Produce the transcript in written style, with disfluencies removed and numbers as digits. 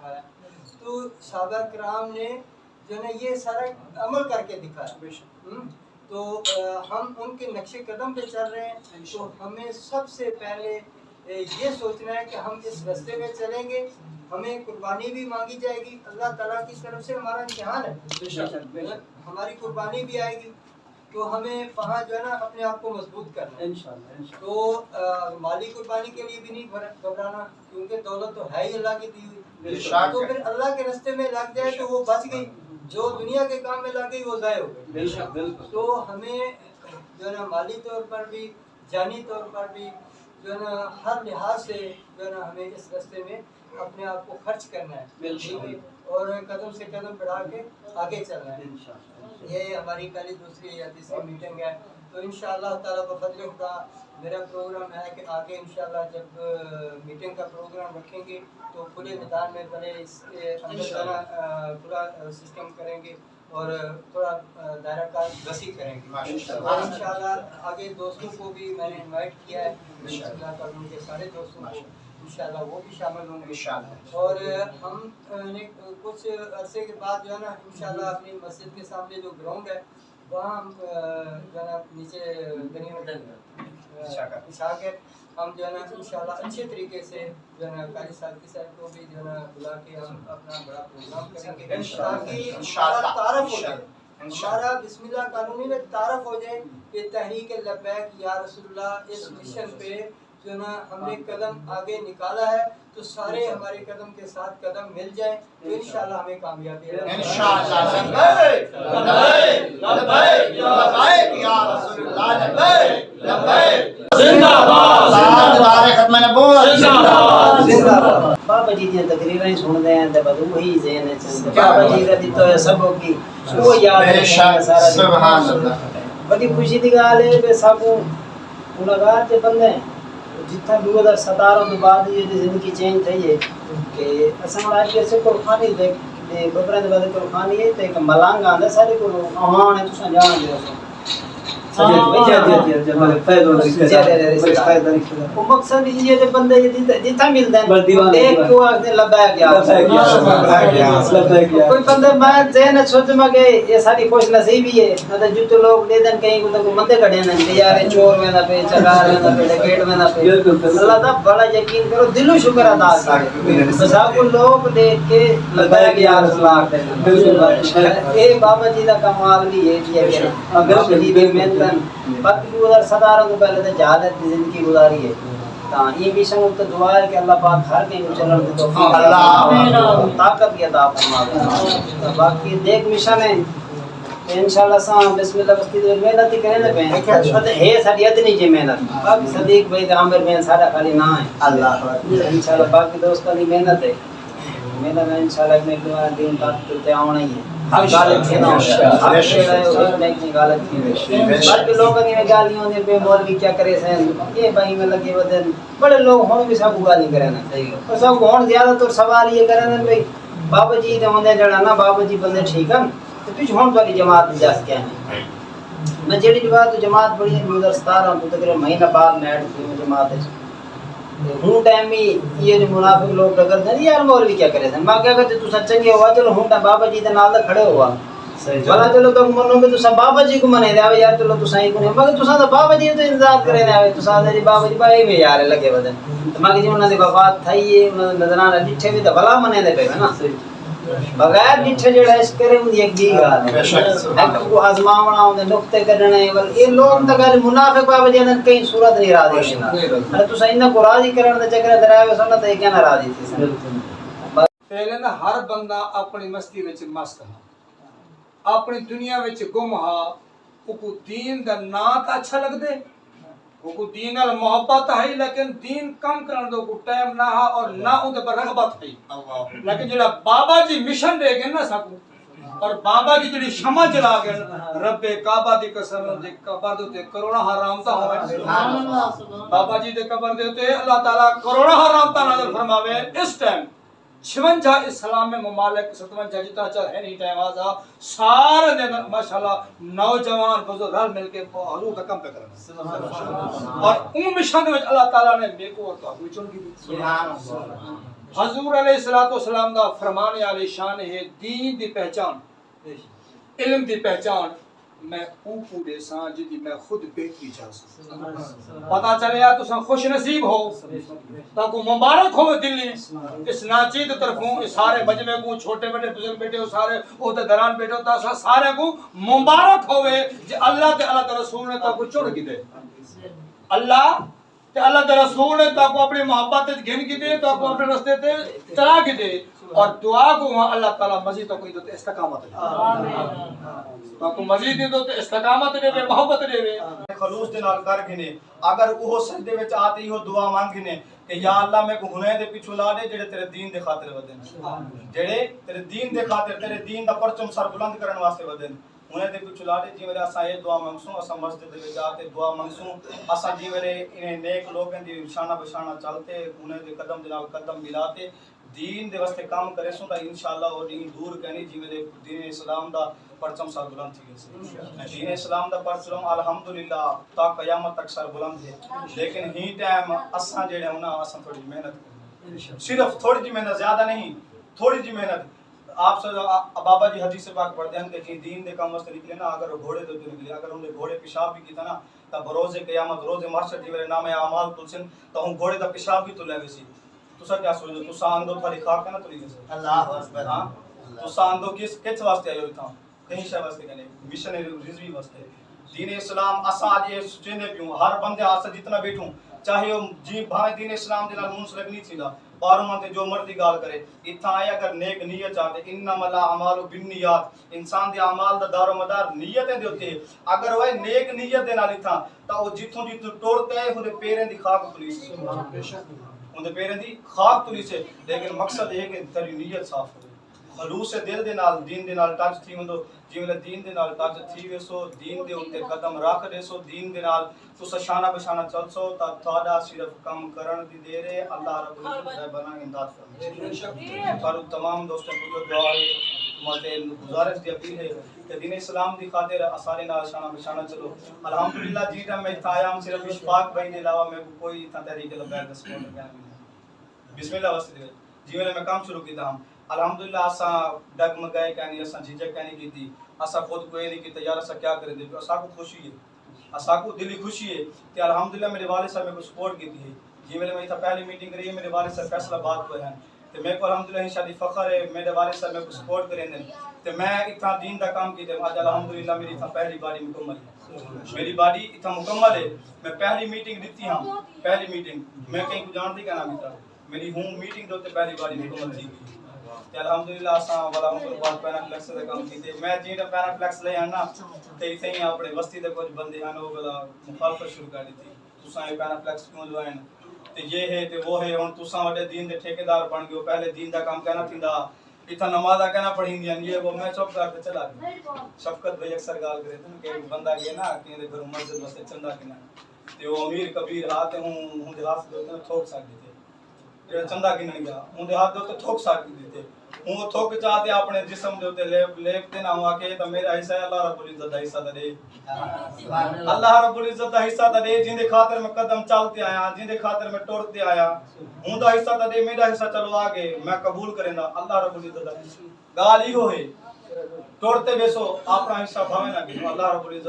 فرمایا. تو صحابہ کرام نے جو ہے یہ سارا عمل کر کے دکھایا. تو ہم ان کے نقش قدم پہ چل رہے ہیں. تو ہمیں سب سے پہلے یہ سوچنا ہے کہ ہم اس راستے میں چلیں گے. ہمیں قربانی بھی مانگی جائے گی, اللہ تعالیٰ کی طرف سے ہمارا امتحان ہے, ہماری قربانی بھی آئے گی. تو ہمیں وہاں جو ہے نا اپنے آپ کو مضبوط کرنا ہے انشاءاللہ. تو مالی قربانی کے لیے بھی نہیں گھبرانا, کیونکہ دولت تو ہے ہی اللہ کی دی ہوئی. تو پھر اللہ کے راستے میں لگ جائے تو وہ بچ گئی, جو دنیا کے کام میں لگ گئی وہ ضائع ہو گئی. تو ہمیں جو ہے نا مالی طور پر بھی, جانی طور پر بھی جو ہے نا ہر لحاظ سے جو ہے نا ہمیں اس راستے میں اپنے آپ کو خرچ کرنا ہے اور قدم سے قدم بڑھا کے آگے چلنا ہے. یہ ہماری پہلی دوسری یا تیسری میٹنگ ہے. تو انشاءاللہ تعالیٰ بفضل خدا میرا پروگرام ہے کہ آگے انشاءاللہ جب میٹنگ کا پروگرام رکھیں گے تو کھلے میدان میں بڑے اس کے اندر کھلا سسٹم کریں گے اور تھوڑا دائرہ کار وسیع کریں گے. اور انشاءاللہ آگے دوستوں کو بھی میں نے انوائٹ کیا ہے, انشاءاللہ تعالیٰ کے سارے دوستوں کو انشاءاللہ وہ بھی شامل ہوں گے. اور ہم نے کچھ عرصے کے بعد جو ہے نا انشاءاللہ اپنی مسجد کے سامنے جو گراؤنڈ ہے وہاں ہم جو ہے نا نیچے بچھا کے ہم جو ہے نا انشاءاللہ اچھے طریقے سے جو ہے نا قاری صاحب کی صاحب کو بھی جو ہے نا بلا کے ہم اپنا بڑا پروگرام کریں گے تاکہ ہمارا تعارف ہو جائے, ہمارا بسم اللہ قانونی میں تعارف ہو جائے کہ تحریک لبیک یا رسول اللہ اس مشن پہ جو نا ہم نے قدم آگے نکالا ہے. تو سارے ہمارے قدم کے ساتھ قدم مل جائیں تو انشاءاللہ ہمیں کامیابی ہے انشاءاللہ. لبیک لبیک لبیک یا رسول اللہ, لبیک لبیک زندہ باد بارے ختم نبوت زندہ باد زندہ باد. بابا جی دی تقریریں سنتے ہیں تے بدو وہی ذہن ہے چلتا. بابا جی کا دیتا ہے سب کی وہ یاد ہے سارا. سبحان اللہ. بڑی خوشی دی گل ہے کہ سب گناہگار تے بندے جتنا 2017 تو بعد یہ زندگی چینج تھی ہے کہ اساں راج کے سے قربانی دے ببرے دے بعد قربانی ہے تے ملنگ آندا سارے کو آہان ہے تساں جان دے ہو مقصد یہ کہ بندے جتنا ملتے ہیں ایک کو آگے لبا گیا کوئی بندے میں ذہن سوچ میں کہ یہ ساری خوش نصیبی ہے نہ جو تو لوگ دے دن کہیں کو مندے کھڑے ہیں یار چور میں نہ پہ چکار میں نہ پہ گیٹ میں نہ پہ اللہ تعالی بڑا یقین کرو دلوں شکر ادا کرو سب کو لوگ دیکھ کے لبا گیا اللہ اے بابا جی دا کمال بھی یہ ہے کہ اگر شہید محنت باقی 2017 کو پہلے تو جہالت کی زندگی گزاری ہے. تو یہ بھی سمجھ تو دعا ہے کہ اللہ پاک ہر کہیں کو چلن دے توفیق اللہ طاقت کی عطا فرما. باقی دیکھ مشن ہے انشاءاللہ ساں بسم اللہ بستی دے محنت کرنے پہ ہے ساری ادنی جی محنت. باقی صدیق بھائی تے عامر بھائی سارا خالی نہ ہے اللہ انشاءاللہ. باقی دوستاں دی محنت ہے محنت میں انشاءاللہ میں دین تک تے آونا ہی ہے. غالب تھی نا غالب تھی باقی لوگ نے گالیاں دے پہ مولوی کیا کرے سے یہ بھائی میں لگے ودن بڑے لوگ ہوں بھی سب گالی کرے نا اور سب ہون زیادہ تر سوال یہ کرے نا بھائی بابا جی تے ہوندے جڑا نا بابا جی بندے ٹھیک ہیں تے پیچھے ہون والی جماعت جاس کیا ہے میں جڑی جماعت بڑی 2017 تو تقریبا مہینہ بعد میں ایڈ تھی جماعت ہوں ٹائم بھی یہ جو منافق لوگ ڈگر دیں یار مولوی کیا کرے تھے میں کیا کرتے تو سچنگے ہوا چلو ہوں بابا جی دے نال کھڑے ہوا بلا چلو تو منو کہ تسا بابا جی کو منے دے یار چلو تسا ہی کو نہیں مگر تسا تو بابا جی تو انتظار کرے دے تسا دے بابا جی بھائی میں یار لگے ودن میں کہ جی انہاں دی وفات تھئی ہے انہاں دے نظرانہ ڈٹھے بھی تے بلا منے دے پے نا بغیر ڈٹھے جڑا اس کرے ان ایک دی گل ہے کو آزماونا اون نقطے کڈنے ول اے لوگ تے گل منافق بابا جی نے کہیں صورت نہیں راضی ہے تسا انہاں کو راضی کرن دے چکر درائے سنت تے کیا ناراضی تھی. پہلے نا ہر بندہ اپنی مستی وچ مست ہے اپنی دنیا وچ گم ہا کو دین دا نام تا اچھا لگ دے کو دین نال محبت ہے لیکن دین کم کرن دو کو ٹائم نہ ہا اور نہ اون پر رغبت ہے لیکن جڑا بابا جی مشن دے گئے نا سکو اور بابا جی جڑی شمع جلا گئے رب کعبہ دی قسم دے قبر دے کروڑا حرام تا ہوے سبحان اللہ بابا جی دے قبر دے تے اللہ تعالی کروڑا حرام تا نازل فرماوے. اس ٹائم 56 اسلام میں ممالک 57 جتنا چل ہے نہیں ٹائم آزا سارے دن ماشاءاللہ نوجوان بزرگ رل مل کے حضور کا کم پہ کرنا اور ان مشن وچ اللہ تعالی نے میرے کو اور تو چن کی سبحان اللہ حضور علیہ الصلوۃ والسلام دا فرمان علی شان ہے دین دی پہچان علم دی پہچان میں اوپو دے ساں جدی میں خود بہتری چاہ سکتا پتا چلے تو خوش نصیب ہو تاکو مبارک ہو دلی اس ناچید طرفوں اس سارے مجمع کو چھوٹے بڑے بزرگ بیٹے ہو سارے عہدے دران بیٹے ہو تا سارے کو مبارک ہوئے جی اللہ تے رسول نے تاکو چڑ کی دے اللہ تے اللہ تے رسول نے تاکو اپنی محبت گھن کی دے تاکو اپنے رستے تے چلا کی دے اور دعا کو وہاں اللہ تعالیٰ مزید تو کوئی استقامت دے تو مزید تو استقامت دے وے محبت دے وے خلوص دے نال کر گنے اگر وہ سجدے وچ آتے ہی ہو دعا مانگنے کہ یا اللہ میں کو ہنے دے پیچھے لا دے جڑے تیرے دین دے خاطر ودن جڑے تیرے دین دے خاطر تیرے دین دا پرچم سر بلند کرن واسطے ودن ہنے دے پیچھے لا دے جی میرے اساں یہ دعا مانگسوں اساں مسجد دے وچ آتے دعا مانگسوں اساں جی میرے انہیں نیک لوگاں دی شانہ بشانہ چلتے ہنے دے قدم دے نال قدم ملاتے دین دے واسطے کام کرے سوں تا انشاءاللہ اور دین دور کہنی جی میرے دین اسلام دا پرچم سر بلند تھی گئے دین اسلام دا پرچم الحمدللہ تا قیامت تک سر بلند ہے لیکن ہی ٹائم اساں جڑے ہونا اساں تھوڑی محنت کریں صرف تھوڑی جی محنت زیادہ نہیں تھوڑی جی محنت آپ سے بابا جی حدیث پاک پڑھتے ہیں کہ جی دین دے کام واسطے نکلے نا اگر گھوڑے تو نکلے اگر انہیں گھوڑے پیشاب بھی کیتا نا تا بروز قیامت روز محشر دی میرے نام اعمال تلسن تا ہن گھوڑے دا پیشاب بھی تو لے ویسی تسا کیا سوچو تسا اندو تھوڑی خاک نا تولی گئے اللہ اکبر ہاں تسا اندو کس واسطے آئے ہوئی تھا کہیں شے واسطے کہنے مشن رضوی واسطے دین اسلام اساں اج یہ سچنے پیوں ہر بندے آسا جتنا بیٹھوں چاہے جی بھاویں دین اسلام دے نال منسلک نہیں تھیندا باروں ماں تے جو مرضی گال کرے اتھاں آیا اگر نیک نیت چاہتے انما الاعمال بالنیات انسان دے اعمال دا دار و مدار نیتیں دے ہوتے اگر وہ نیک نیت دے نال اتھاں تا او جتھوں جتھوں ٹوڑتے ہیں اودے پیریں دی خاک تلی سے اودے پیریں دی خاک تلی سے لیکن مقصد یہ ہے کہ تیری نیت صاف ہو خلوص دل دے نال دین دے نال ٹچ تھی ہوندو جیویں دین دے نال ٹچ تھی ویسو دین دے اوتے قدم رکھ دے سو دین دے نال تسا شانہ بشانہ چل سو تا تہاڈا صرف کم کرن دی دیر ہے اللہ رب العزت بنا امداد فرمائے تھارو تمام دوستاں کو دعا ہے ماتے گزارش دی اپیل ہے کہ دین اسلام دی خاطر اسارے نال شانہ بشانہ چلو الحمدللہ جی دا میں تھا صرف اشفاق بھائی دے علاوہ میں کوئی تا تحریک لبیک دا سپورٹ کیا نہیں بسم اللہ واسطے جی میں کام شروع کیتا ہم الحمدللہ اساں ڈگمگائے کہنی اساں جھجک کہنی کیتی اساں خود کوئی نہیں کیتا یار اساں کیا کریں دے اساں کو خوشی ہے اساں کو دلی خوشی ہے کہ الحمدللہ میرے والد صاحب میں کو سپورٹ کیتی ہے جی میں تھا پہلی میٹنگ رہی ہے میرے والد صاحب فیصلہ بات ہوئے ہیں تو میں کو الحمدللہ شادی فخر ہے میرے والد صاحب میں کو سپورٹ کریں دیں تو میں اتنا دین دا کام کیتے آج الحمدللہ میری تھا پہلی باری مکمل ہے میری باری اتنا مکمل ہے میں پہلی میٹنگ دیتی ہوں پہلی میٹنگ میں کہیں کو جانتی کا نام تھا میری ہوم میٹنگ دوتے پہلی باری مکمل تھی تے الحمدللہ اساں والا مقبول پینا فلیکس دا کام کیتے میں جیڑا پینا فلیکس لے آنا تے اتھے اپنے بستی دے کچھ بندے ہیں وہ والا مخالفت شروع کر دی تساں یہ پینا فلیکس کیوں لوائیں تے یہ ہے تے وہ ہے ہن تساں وڈے دین دے ٹھیکیدار بن گئے پہلے دین دا کام کہنا تھیندا اتھا نمازاں کہنا پڑھیندیاں یہ وہ میں چپ کر کے چلا گیا شفقت بھائی اکثر گال کرے تھے کہ بندہ گیا نا کہ دے گھر مسجد واسطے چندا کنا تے وہ امیر کبیر ہاتھ ہوں دے ہاتھ دے ٹھوک سکدے تے چندا کنا گیا ہوں دے ہاتھ دے ٹھوک سکدے تے ہوں تھوک چاہتے اپنے جسم دے اوتے لیپ دینا ہوا کہ تا میرا حصہ ہے اللہ رب العزت دا حصہ دے اللہ رب العزت دا حصہ دے جن دے خاطر میں قدم چلتے آیا جن دے خاطر میں ٹرتے آیا ہوں دا حصہ دے میرا حصہ چلو آگے میں قبول کریں دا اللہ رب العزت دا گال ہی ہو ہے ٹرتے بیسو اپنا حصہ بھاوے نہ کہ اللہ رب العزت